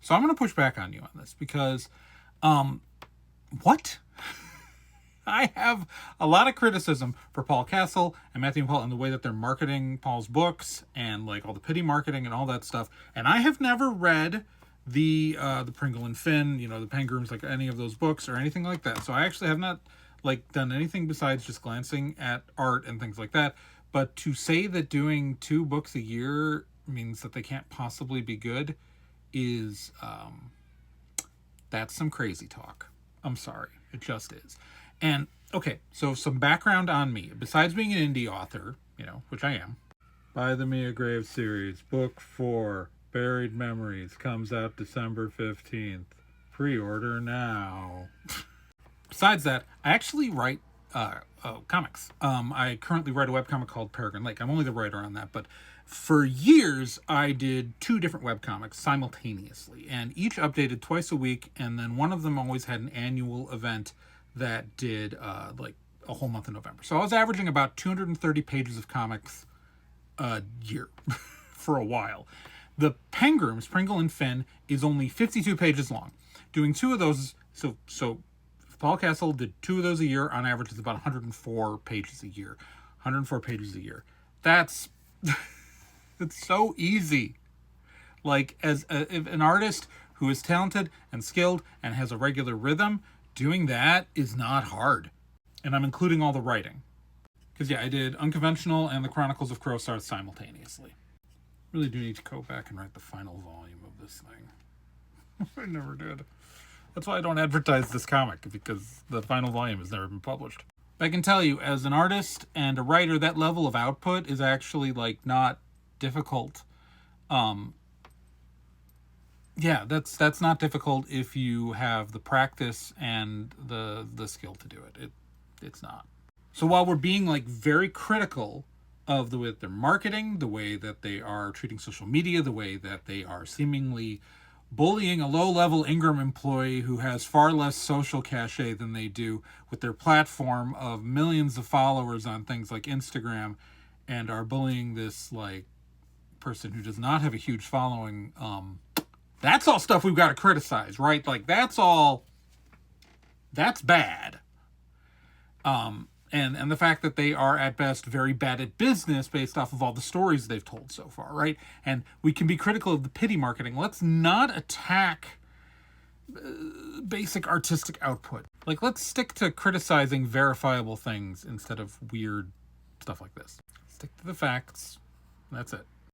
So I'm going to push back on you on this because, what? I have a lot of criticism for Paul Castle and Matthew and Paul and the way that they're marketing Paul's books and like all the pity marketing and all that stuff. And I have never read the Pringle and Finn, the Pengrooms, like any of those books or anything like that. So I actually have not like done anything besides just glancing at art and things like that. But to say that doing 2 books a year means that they can't possibly be good is that's some crazy talk. I'm sorry. It just is. And, okay, so some background on me. Besides being an indie author, which I am. By the Mia Graves series, Book 4, Buried Memories, comes out December 15th. Pre-order now. Besides that, I actually write comics. I currently write a webcomic called Peregrine Lake. I'm only the writer on that, but for years, I did 2 different webcomics simultaneously, and each updated twice a week, and then one of them always had an annual event that did like a whole month in November. So I was averaging about 230 pages of comics a year for a while. The Pengrooms, Pringle and Finn, is only 52 pages long. Doing 2 of those, so Paul Castle did 2 of those a year. On average, it's about 104 pages a year. 104 pages a year. That's it's so easy. Like, if an artist who is talented and skilled and has a regular rhythm, doing that is not hard. And I'm including all the writing. Because, I did Unconventional and the Chronicles of Crowstar simultaneously. Really do need to go back and write the final volume of this thing. I never did. That's why I don't advertise this comic, because the final volume has never been published. I can tell you, as an artist and a writer, that level of output is actually, like, not difficult. That's not difficult if you have the practice and the skill to do it. It's not. So while we're being like very critical of the way that they're marketing, the way that they are treating social media, the way that they are seemingly bullying a low-level Ingram employee who has far less social cachet than they do with their platform of millions of followers on things like Instagram, and are bullying this like person who does not have a huge following, that's all stuff we've got to criticize, right? Like, that's bad. And the fact that they are at best very bad at business based off of all the stories they've told so far, right? And we can be critical of the pity marketing. Let's not attack basic artistic output. Like, let's stick to criticizing verifiable things instead of weird stuff like this. Stick to the facts. That's it.